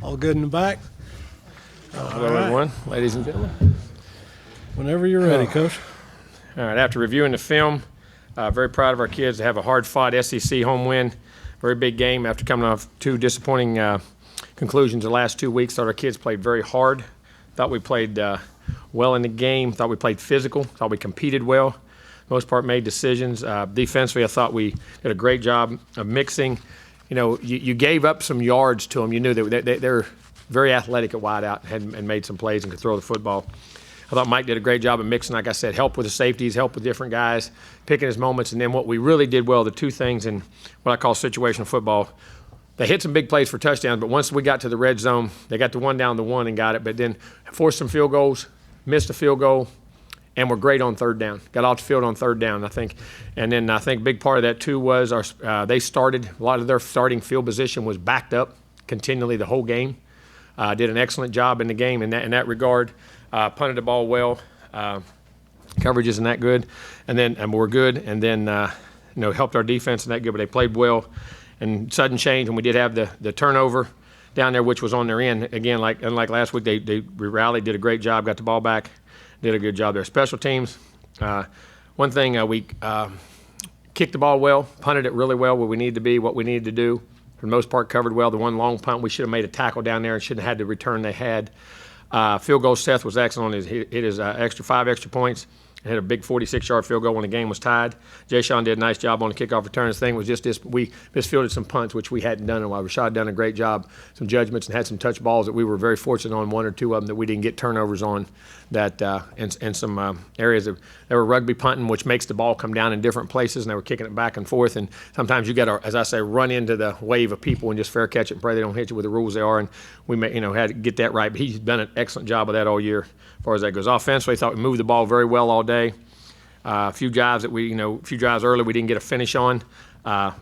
All good in the back? Hello, everyone, ladies and gentlemen. Whenever you're ready, Coach. All right, after reviewing the film, very proud of our kids to have a hard-fought SEC home win. Very big game after coming off two disappointing conclusions the last 2 weeks. Thought our kids played very hard. Thought we played well in the game. Thought we played physical. Thought we competed well. Most part made decisions. Defensively, I thought we did a great job of mixing. You know, you gave up some yards to them. You knew that they're very athletic at wideout and made some plays and could throw the football. I thought Mike did a great job of mixing, like I said, help with the safeties, help with different guys, picking his moments. And then what we really did well, the two things in what I call situational football, they hit some big plays for touchdowns, but once we got to the red zone, they got the one down to one and got it, but then forced some field goals, missed a field goal, and were great on third down. Got off the field on third down, I think. And then I think a big part of that, too, was they started, a lot of their starting field position was backed up continually the whole game. Did an excellent job in the game in that regard. Punted the ball well. Coverage isn't that good. And we're good. And then, helped our defense in that good, but they played well. And sudden change, and we did have the turnover down there, which was on their end. Again, unlike last week, they rallied, did a great job, got the ball back. Did a good job there. Special teams, one thing, we kicked the ball well, punted it really well where we needed to be, what we needed to do. For the most part, covered well. The one long punt, we should have made a tackle down there and shouldn't have had the return they had. Field goal, Seth was excellent. He hit his five extra points. Hit a big 46-yard field goal when the game was tied. Jay-Sean did a nice job on the kickoff return. His thing was just this: we misfielded some punts, which we hadn't done in a while. Rashad done a great job, some judgments, and had some touch balls that we were very fortunate on, one or two of them that we didn't get turnovers on. That and some areas that they were rugby punting, which makes the ball come down in different places, and they were kicking it back and forth. And sometimes you got to, as I say, run into the wave of people and just fair catch it and pray they don't hit you with the rules they are. And we had to get that right. But he's done an excellent job of that all year, as far as that goes. Offensively, I thought we moved the ball very well all day. A few drives early we didn't get a finish on,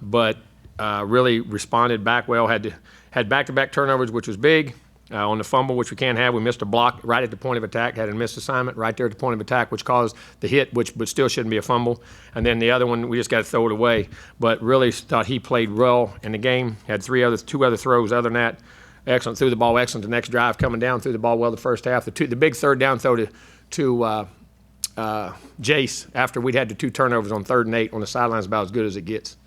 but really responded back well. Had back-to-back turnovers, which was big. On the fumble, which we can't have, we missed a block right at the point of attack. Had a missed assignment right there at the point of attack, which caused the hit, but still shouldn't be a fumble. And then the other one, we just got to throw it away. But really thought he played well in the game. Had two other throws. Other than that, excellent. Threw the ball excellent. The next drive coming down, threw the ball well the first half. The big third down throw to Jace after we'd had the two turnovers on 3rd and 8 on the sidelines about as good as it gets.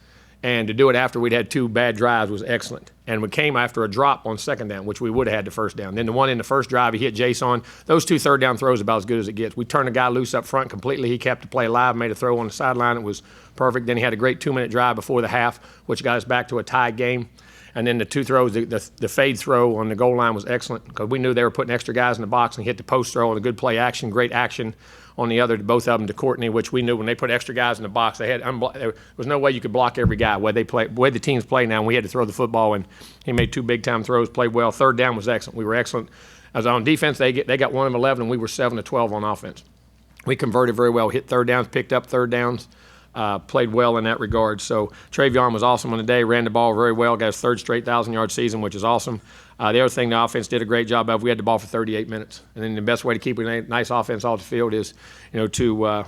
And to do it after we'd had two bad drives was excellent. And we came after a drop on 2nd down, which we would have had the first down. Then the one in the first drive, he hit Jace on. Those two third down throws about as good as it gets. We turned the guy loose up front completely. He kept the play alive, made a throw on the sideline. It was perfect. Then he had a great 2-minute drive before the half, which got us back to a tied game. And then the two throws, the fade throw on the goal line was excellent because we knew they were putting extra guys in the box, and he hit the post throw and a good play action, great action on the other, both of them to Courtney, which we knew when they put extra guys in the box, there was no way you could block every guy. The way the teams play now, and we had to throw the football, and he made two big-time throws, played well. 3rd down was excellent. We were excellent. As on defense, they got 1 of 11, and we were 7 of 12 on offense. We converted very well, hit third downs, picked up third downs. Played well in that regard. So Travion was awesome on the day, ran the ball very well, got his 3rd straight 1,000-yard season, which is awesome. The other thing the offense did a great job of, we had the ball for 38 minutes. And then the best way to keep a nice offense off the field is, to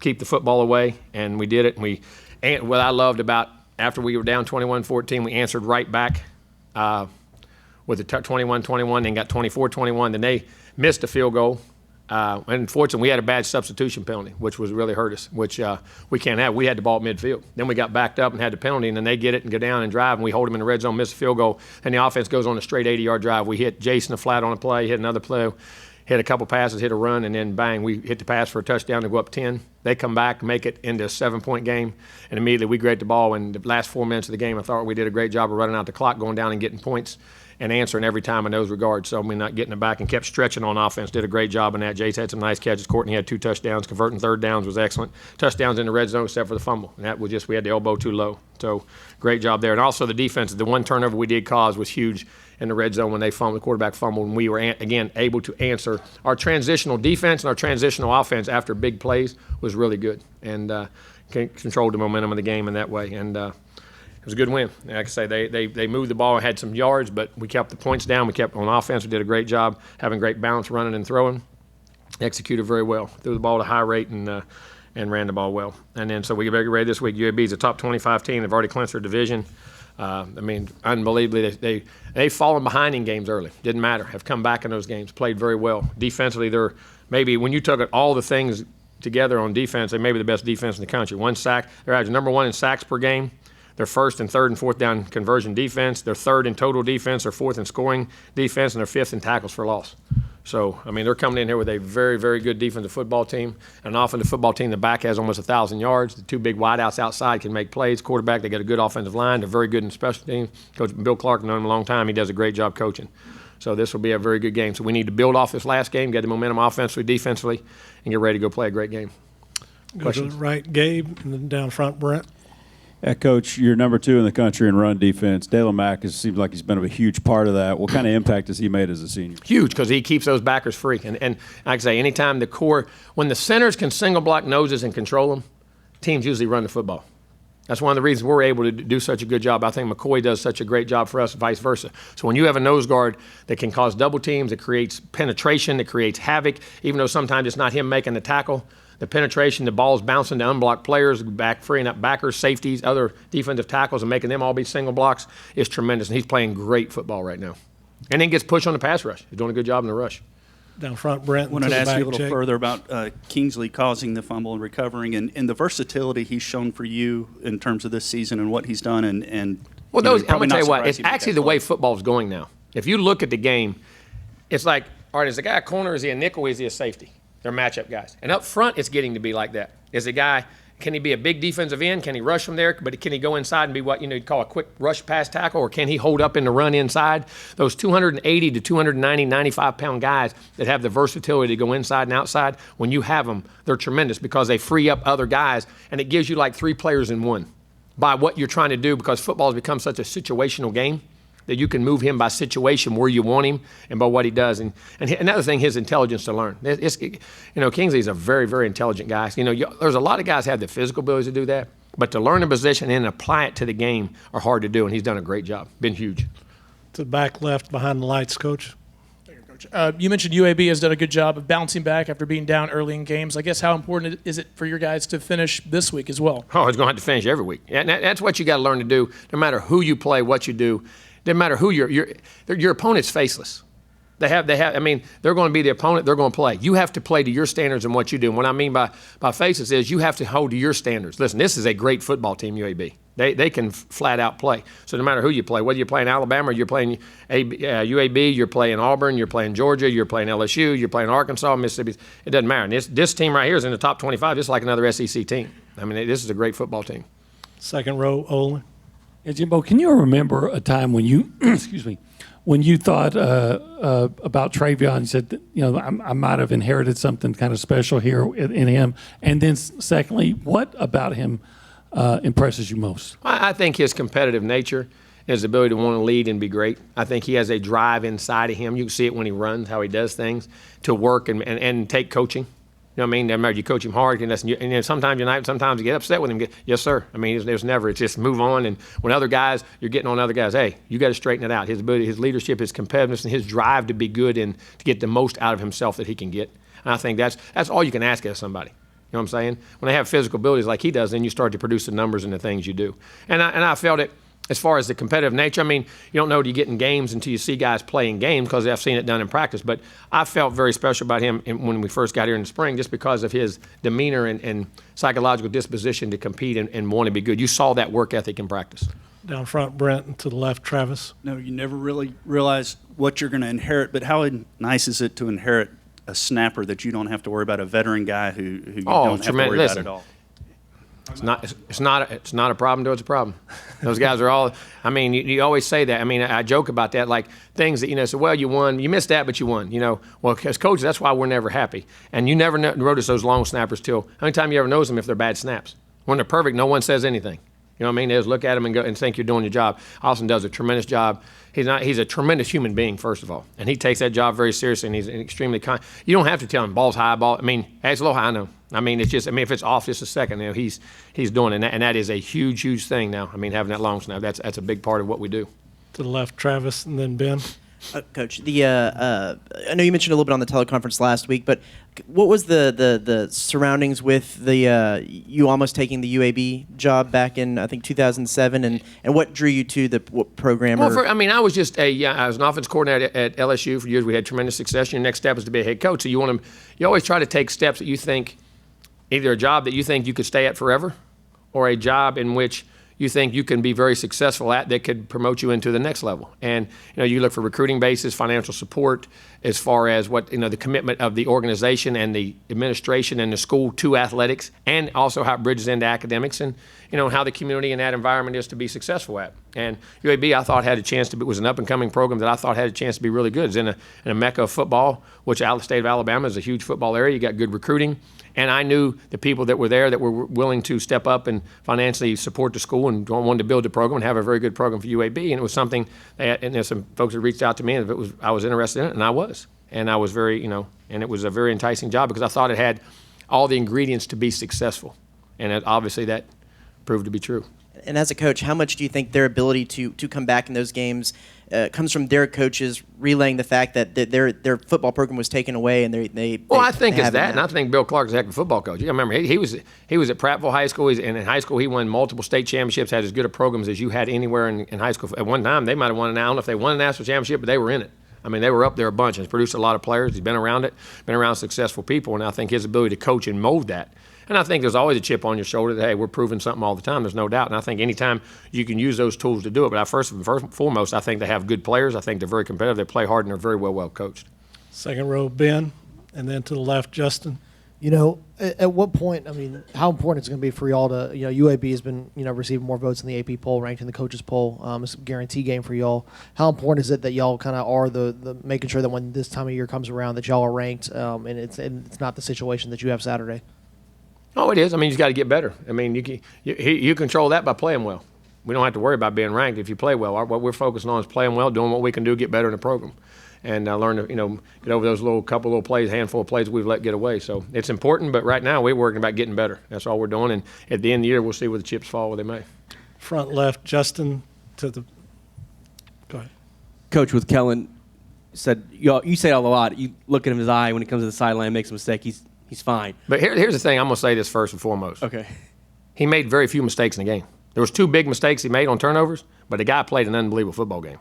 keep the football away, and we did it. And what I loved about after we were down 21-14, we answered right back with a 21-21, then got 24-21. Then they missed a field goal. And unfortunately, we had a bad substitution penalty, which was really hurt us, which we can't have. We had the ball at midfield. Then we got backed up and had the penalty, and then they get it and go down and drive, and we hold them in the red zone, miss a field goal, and the offense goes on a straight 80-yard drive. We hit Jason a flat on a play, hit another play, hit a couple passes, hit a run, and then bang, we hit the pass for a touchdown to go up 10. They come back, make it into a 7-point game, and immediately we grade the ball. In the last 4 minutes of the game, I thought we did a great job of running out the clock, going down and getting points, and answering every time in those regards. So, not getting it back and kept stretching on offense. Did a great job in that. Jace had some nice catches. Courtney had 2 touchdowns. Converting third downs was excellent. Touchdowns in the red zone except for the fumble. And that was just, we had the elbow too low. So, great job there. And also the defense, the one turnover we did cause was huge in the red zone when they fumbled, the quarterback fumbled, and we were, again, able to answer. Our transitional defense and our transitional offense after big plays was really good. And controlled the momentum of the game in that way. And it was a good win. Like I say, they moved the ball and had some yards, but we kept the points down. We kept on offense. We did a great job having great balance running and throwing. Executed very well. Threw the ball at a high rate and and ran the ball well. And then so we get ready this week. UAB is a top 25 team. They've already clinched their division. I mean, unbelievably, they've fallen behind in games early. Didn't matter. Have come back in those games. Played very well. Defensively, they're maybe when you took all the things together on defense, they may be the best defense in the country. One sack. They're averaging number 1 in sacks per game. They're first and third and fourth down conversion defense. They're third in total defense. They're fourth in scoring defense, and they're fifth in tackles for loss. So, I mean, they're coming in here with a very, very good defensive football team. An offensive football team, the back has almost 1,000 yards. The two big wideouts outside can make plays. Quarterback, they got a good offensive line. They're very good in special teams. Coach Bill Clark, known him a long time. He does a great job coaching. So this will be a very good game. So we need to build off this last game, get the momentum offensively, defensively, and get ready to go play a great game. Go to the right, Gabe, and then down front, Brent. Yeah, Coach, you're number 2 in the country in run defense. Dalen Mack seems like he's been a huge part of that. What kind of impact has he made as a senior? Huge, because he keeps those backers free. And like I say, anytime the core, when the centers can single block noses and control them, teams usually run the football. That's one of the reasons we're able to do such a good job. I think McCoy does such a great job for us, vice versa. So when you have a nose guard that can cause double teams, it creates penetration, it creates havoc, even though sometimes it's not him making the tackle. The penetration, the ball's bouncing to unblocked players, freeing up backers, safeties, other defensive tackles, and making them all be single blocks is tremendous. And he's playing great football right now. And then gets pushed on the pass rush. He's doing a good job in the rush. Down front, Brent. I wanted to ask you a little check. further about Kingsley causing the fumble and recovering, and the versatility he's shown for you in terms of this season and what he's done. And well, I'm going to tell you what, it's surprised he made actually that the way play. football's going now. If you look at the game, it's like, all right, is the guy a corner, is he a nickel, is he a safety? They're matchup guys. And up front, it's getting to be like that. Is a guy, can he be a big defensive end? Can he rush from there? But can he go inside and be what you'd call a quick rush pass tackle? Or can he hold up in the run inside? Those 280 to 290, 95-pound guys that have the versatility to go inside and outside, when you have them, they're tremendous because they free up other guys. And it gives you like 3 players in one by what you're trying to do, because football has become such a situational game that you can move him by situation where you want him and by what he does. And another thing, his intelligence to learn. Kingsley's a very, very intelligent guy. There's a lot of guys have the physical ability to do that, but to learn a position and apply it to the game are hard to do, and he's done a great job. Been huge. To the back left, behind the lights, Coach. You mentioned UAB has done a good job of bouncing back after being down early in games. I guess how important is it for your guys to finish this week as well? Oh, it's going to have to finish every week. And that's what you got to learn to do, no matter who you play, what you do. Doesn't matter who your opponent's faceless. They're going to be the opponent, they're going to play. You have to play to your standards and what you do. And what I mean by faceless is you have to hold to your standards. Listen, this is a great football team, UAB. They can flat out play. So no matter who you play, whether you're playing Alabama or you're playing UAB, you're playing Auburn, you're playing Georgia, you're playing LSU, you're playing Arkansas, Mississippi, it doesn't matter. And this team right here is in the top 25, just like another SEC team. This is a great football team. Second row, Olin. Yeah, Jimbo, can you remember a time when you, excuse me, when you thought about Travion? You said, I might have inherited something kind of special here in him. And then, secondly, what about him impresses you most? I think his competitive nature, his ability to want to lead and be great. I think he has a drive inside of him. You can see it when he runs, how he does things, to work and take coaching. You know what I mean? Doesn't matter, you coach him hard, and sometimes sometimes you get upset with him. Yes, sir. There's never. It's just move on. And when other guys, you're getting on other guys, hey, you got to straighten it out. His ability, his leadership, his competitiveness, and his drive to be good and to get the most out of himself that he can get. And I think that's all you can ask of somebody. You know what I'm saying? When they have physical abilities like he does, then you start to produce the numbers and the things you do. And I felt it. As far as the competitive nature, you don't know till you get in games until you see guys playing games, because I've seen it done in practice. But I felt very special about him when we first got here in the spring, just because of his demeanor and psychological disposition to compete and want to be good. You saw that work ethic in practice. Down front, Brent, and to the left, Travis. No, you never really realize what you're going to inherit, but how nice is it to inherit a snapper that you don't have to worry about, a veteran guy who you don't have to worry about at all? It's not a problem till it's a problem. Those guys are all. You always say that. I joke about that, like things that so well you won, you missed that, but you won. Well, as coaches, that's why we're never happy. And you never notice those long snappers till. How many times you ever notice them if they're bad snaps? When they're perfect, no one says anything. You know what I mean? They just look at him and go and think you're doing your job. Austin does a tremendous job. He's a tremendous human being, first of all, and he takes that job very seriously. And he's extremely kind. You don't have to tell him ball's high, ball. Hey, it's a little high. I know. It's just. If it's off just a second, he's doing it, and that is a huge thing now. Having that long snap, that's a big part of what we do. To the left, Travis, and then Ben. Coach, I know you mentioned a little bit on the teleconference last week, but what was the surroundings with you almost taking the UAB job back in, I think, 2007, and what drew you to the program? Well, I was just I was an offense coordinator at LSU for years. We had tremendous success. Your next step is to be a head coach. So you always try to take steps that you think, either a job that you think you could stay at forever, or a job in which you think you can be very successful at that could promote you into the next level. And you look for recruiting bases, financial support, as far as what the commitment of the organization and the administration and the school to athletics, and also how it bridges into academics, and how the community and that environment is to be successful at. And UAB, I thought, had a chance to be, was an up and coming program that I thought had a chance to be really good. It's in a mecca of football, which the state of Alabama is a huge football area. You got good recruiting. And I knew the people that were there that were willing to step up and financially support the school and wanted to build the program and have a very good program for UAB. And it was something and there's some folks that reached out to me, and I was interested in it, and I was. And I was very, and it was a very enticing job because I thought it had all the ingredients to be successful. And obviously that proved to be true. And as a coach, how much do you think their ability to come back in those games comes from their coaches relaying the fact that their football program was taken away, and I think it's that, and I think Bill Clark is a heck of a football coach. You remember he was at Prattville High School, and in high school he won multiple state championships, had as good a programs as you had anywhere in high school. At one time they might have won I don't know if they won a national championship, but they were in it. I mean, they were up there a bunch, and he's produced a lot of players. He's been around it, been around successful people, and I think his ability to coach and mold that. And I think there's always a chip on your shoulder that, hey, we're proving something all the time. There's no doubt. And I think anytime you can use those tools to do it. But first and foremost, I think they have good players. I think they're very competitive. They play hard, and they're very well coached. Second row, Ben, and then to the left, Justin. At what point, how important it's going to be for y'all to, UAB has been, receiving more votes in the AP poll, ranked in the coaches poll. It's a guarantee game for y'all. How important is it that y'all kind of are the making sure that when this time of year comes around that y'all are ranked, and it's not the situation that you have Saturday? Oh, it is. You just got to get better. You control that by playing well. We don't have to worry about being ranked if you play well. What we're focusing on is playing well, doing what we can do, get better in the program, and learn to get over those couple plays, handful of plays we've let get away. So it's important, but right now we're working about getting better. That's all we're doing, and at the end of the year we'll see where the chips fall, where they may. Front left, Justin to the. Go ahead. Coach, with Kellen, said you say it a lot. You look at him in his eye when he comes to the sideline, makes a mistake. He's fine. But here's the thing. I'm going to say this first and foremost. Okay. He made very few mistakes in the game. There was 2 big mistakes he made on turnovers, but the guy played an unbelievable football game.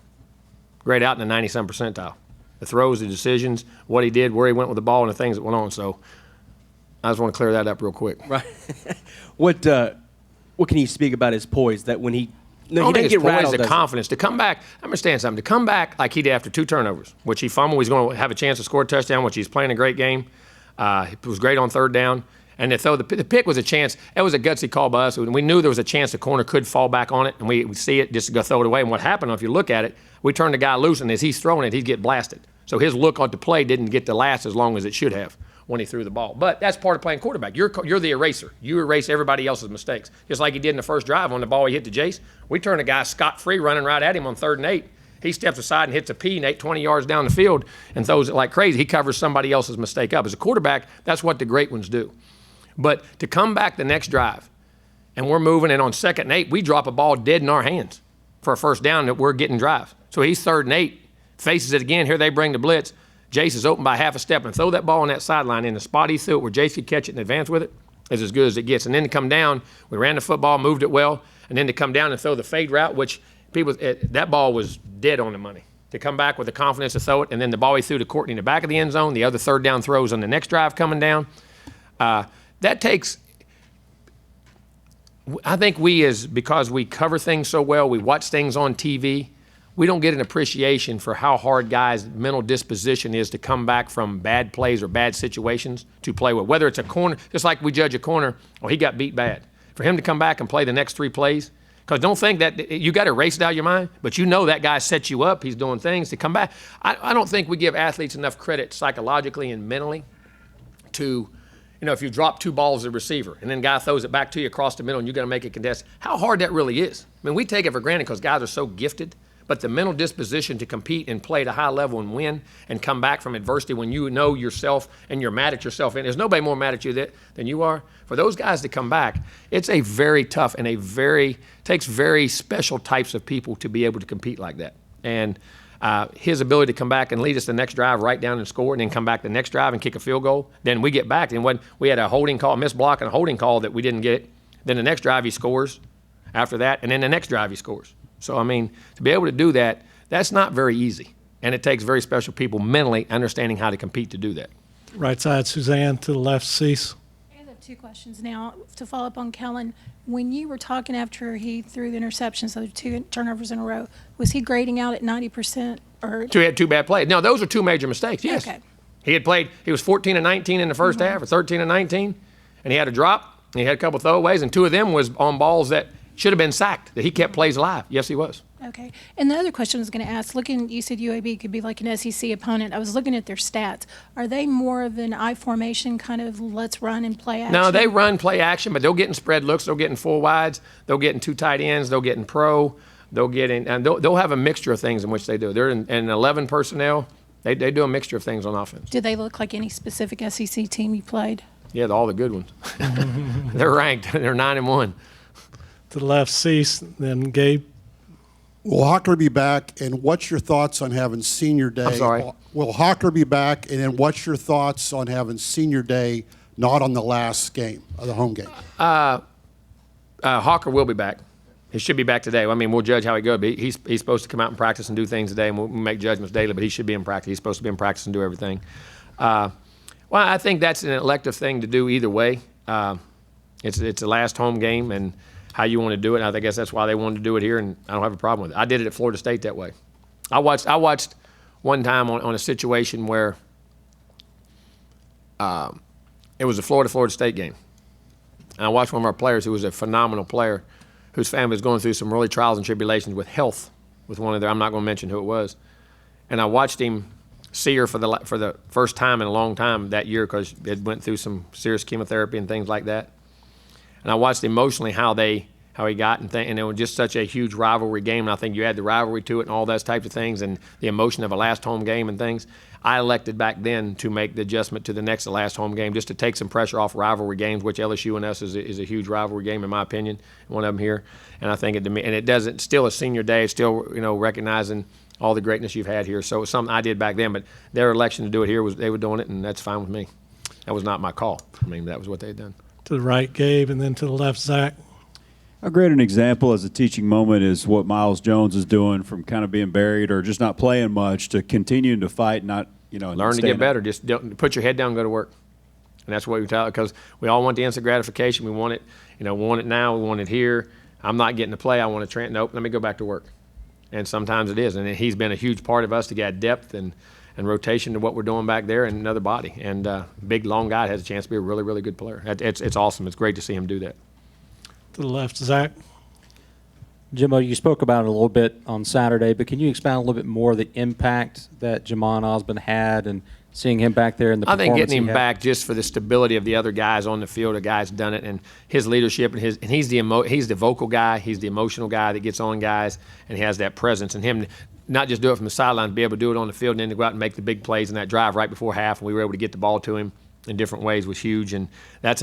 Grade out in the 90-some percentile. The throws, the decisions, what he did, where he went with the ball, and the things that went on. So I just want to clear that up real quick. Right. What can you speak about his poise that when he don't think get it's rattled, the confidence to come back. I understand something. To come back like he did after 2 turnovers, which he fumbled, he's going to have a chance to score a touchdown, which he's playing a great game. He was great on third down. And to throw the pick was a chance. It was a gutsy call by us. We knew there was a chance the corner could fall back on it, and we see it just to go throw it away. And what happened, if you look at it, we turned the guy loose, and as he's throwing it, he'd get blasted. So his look on the play didn't get to last as long as it should have when he threw the ball. But that's part of playing quarterback. You're the eraser. You erase everybody else's mistakes. Just like he did in the first drive on the ball he hit to Jace. We turned a guy scot-free running right at him on 3rd and 8. He steps aside and hits a P, Nate, 20 yards down the field and throws it like crazy. He covers somebody else's mistake up. As a quarterback, that's what the great ones do. But to come back the next drive, and we're moving, and on 2nd and 8, we drop a ball dead in our hands for a first down that we're getting drive. So he's 3rd and 8, faces it again. Here they bring the blitz. Jace is open by half a step, and throw that ball on that sideline in the spot he threw it where Jace could catch it and advance with it is as good as it gets. And then to come down, we ran the football, moved it well, and then to come down and throw the fade route, which that ball was dead on the money. To come back with the confidence to throw it, and then the ball he threw to Courtney in the back of the end zone, the other 3rd down throws on the next drive coming down. That takes, I think because we cover things so well, we watch things on TV, we don't get an appreciation for how hard guys' mental disposition is to come back from bad plays or bad situations to play with. Whether it's a corner, just like we judge a corner, he got beat bad. For him to come back and play the next 3 plays, because don't think that you got to erase it out of your mind, but that guy set you up. He's doing things to come back. I don't think we give athletes enough credit psychologically and mentally to, if you drop 2 balls as a receiver and then guy throws it back to you across the middle and you got to make a contest, how hard that really is. We take it for granted because guys are so gifted, but the mental disposition to compete and play at a high level and win and come back from adversity when you know yourself and you're mad at yourself, and there's nobody more mad at you than you are. For those guys to come back, it's a very tough and takes very special types of people to be able to compete like that. And his ability to come back and lead us the next drive right down and score, and then come back the next drive and kick a field goal. Then we get back, and when we had a holding call, missed block and a holding call that we didn't get, then the next drive he scores after that, and then the next drive he scores. So, I mean, to be able to do that, that's not very easy. And it takes very special people mentally understanding how to compete to do that. Right side, Suzanne. To the left, Cease. I have two questions now. To follow up on Kellen, when you were talking after he threw the interceptions, so 2 turnovers in a row, was he grading out at 90%? Or He had 2 bad plays. No, those are 2 major mistakes, yes. Okay. He was 14 and 19 in the first half, or 13 and 19, and he had a drop, and he had a couple throwaways, and 2 of them was on balls that should have been sacked, that he kept plays alive. Yes, he was. Okay. And the other question I was going to ask, you said UAB could be like an SEC opponent. I was looking at their stats. Are they more of an I formation kind of let's run and play action? No, they run play action, but they'll get in spread looks, they'll get in full wides, they'll get in 2 tight ends, they'll get in pro, they'll get in, and they'll have a mixture of things in which they do. They're in 11 personnel. They do a mixture of things on offense. Do they look like any specific SEC team you played? Yeah, all the good ones. They're ranked. They're 9-1. To the left, Cease. Then Gabe. Will Hawker be back, and what's your thoughts on having senior day? I'm sorry? Will Hawker be back, and then what's your thoughts on having senior day not on the last game, of the home game? Hawker will be back. He should be back today. I mean, we'll judge how he goes. But he's supposed to come out and practice and do things today, and we'll make judgments daily, but he should be in practice. He's supposed to be in practice and do everything. Well, I think that's an elective thing to do either way. It's the last home game, and how you want to do it. And I guess that's why they wanted to do it here, and I don't have a problem with it. I did it at Florida State that way. I watched one time on a situation where it was a Florida State game. And I watched one of our players who was a phenomenal player, whose family was going through some really trials and tribulations with health with one of their, I'm not going to mention who it was. And I watched him see her for the first time in a long time that year, because it went through some serious chemotherapy and things like that. And I watched emotionally how he got, and it was just such a huge rivalry game. And I think you add the rivalry to it and all those types of things, and the emotion of a last home game and things. I elected back then to make the adjustment to the next last home game, just to take some pressure off rivalry games, which LSU and us is a huge rivalry game in my opinion, one of them here. And I think it doesn't, still a senior day, still recognizing all the greatness you've had here. So it was something I did back then, but their election to do it here they were doing it, and that's fine with me. That was not my call. I mean, that was what they had done. To the right, Gabe, and then to the left, Zach. How great an example as a teaching moment is what Miles Jones is doing, from kind of being buried or just not playing much to continuing to fight, not, learn to get better. Just don't, put your head down and go to work. And that's what we tell, because we all want the instant gratification. We want it, we want it now. We want it here. I'm not getting to play. I want to nope, let me go back to work. And sometimes it is. And he's been a huge part of us to get depth and rotation to what we're doing back there, and another body. And big, long guy has a chance to be a really, really good player. It's awesome. It's great to see him do that. To the left, Zach. Jimbo, you spoke about it a little bit on Saturday, but can you expound a little bit more the impact that Jamon Osborne had, and seeing him back there in the I think performance getting him he had? back just for the stability of the other guys on the field, the guys done it, and his leadership, and he's the vocal guy, he's the emotional guy that gets on guys, and he has that presence, and him not just do it from the sideline, be able to do it on the field, and then to go out and make the big plays in that drive right before half, and we were able to get the ball to him in different ways was huge, and it's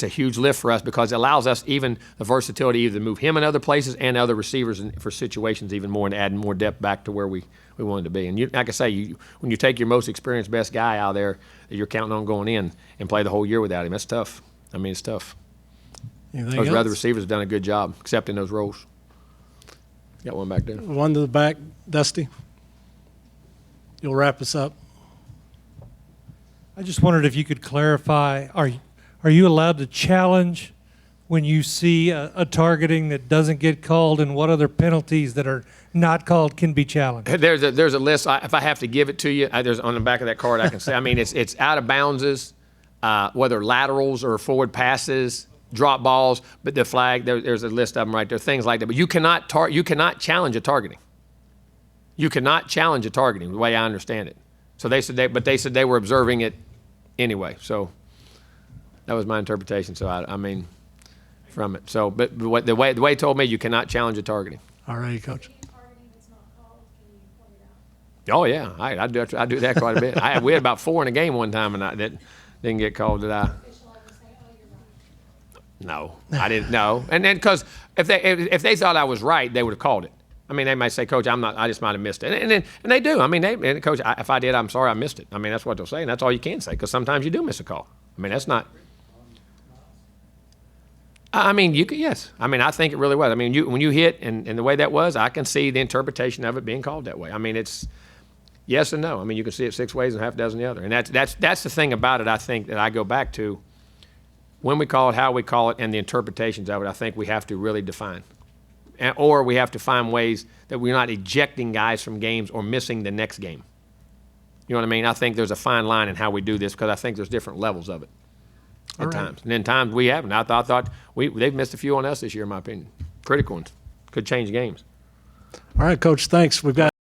a huge lift for us, because it allows us even the versatility either to move him in other places and other receivers for situations even more, and add more depth back to where we wanted to be. And like I say, when you take your most experienced, best guy out there that you're counting on going in and play the whole year without him, that's tough. I mean, it's tough. Anything Those else? other receivers have done a good job accepting those roles. Got one back there. One to the back, Dusty. You'll wrap us up. I just wondered if you could clarify, are you allowed to challenge when you see a targeting that doesn't get called, and what other penalties that are not called can be challenged? There's a list. If I have to give it to you, there's on the back of that card I can say. I mean, it's out of bounds, whether laterals or forward passes, drop balls, but the flag, there's a list of them right there, things like that. But you cannot challenge a targeting. You cannot challenge a targeting, the way I understand it. So they said they were observing it anyway. So that was my interpretation. So I mean, from it. So, but the way it told me, you cannot challenge a targeting. All right, Coach. Oh yeah, I do that quite a bit. We had about 4 in a game one time, and that didn't get called. Did I? No, I didn't know. And then because if they thought I was right, they would have called it. I mean, they may say, Coach, I just might have missed it. And they do. I mean, and Coach, if I did, I'm sorry I missed it. I mean, that's what they'll say, and that's all you can say, because sometimes you do miss a call. I mean, that's not. I mean, you could, yes. I mean, I think it really was. I mean, when you hit and the way that was, I can see the interpretation of it being called that way. I mean, it's yes and no. I mean, you can see it 6 ways and half a dozen the other. And that's the thing about it, I think, that I go back to. When we call it, how we call it, and the interpretations of it, I think we have to really define. Or we have to find ways that we're not ejecting guys from games or missing the next game. You know what I mean? I think there's a fine line in how we do this, because I think there's different levels of it at times. And then times we haven't. I thought they've missed a few on us this year, in my opinion. Critical ones. Could change games. All right, Coach, thanks. We've got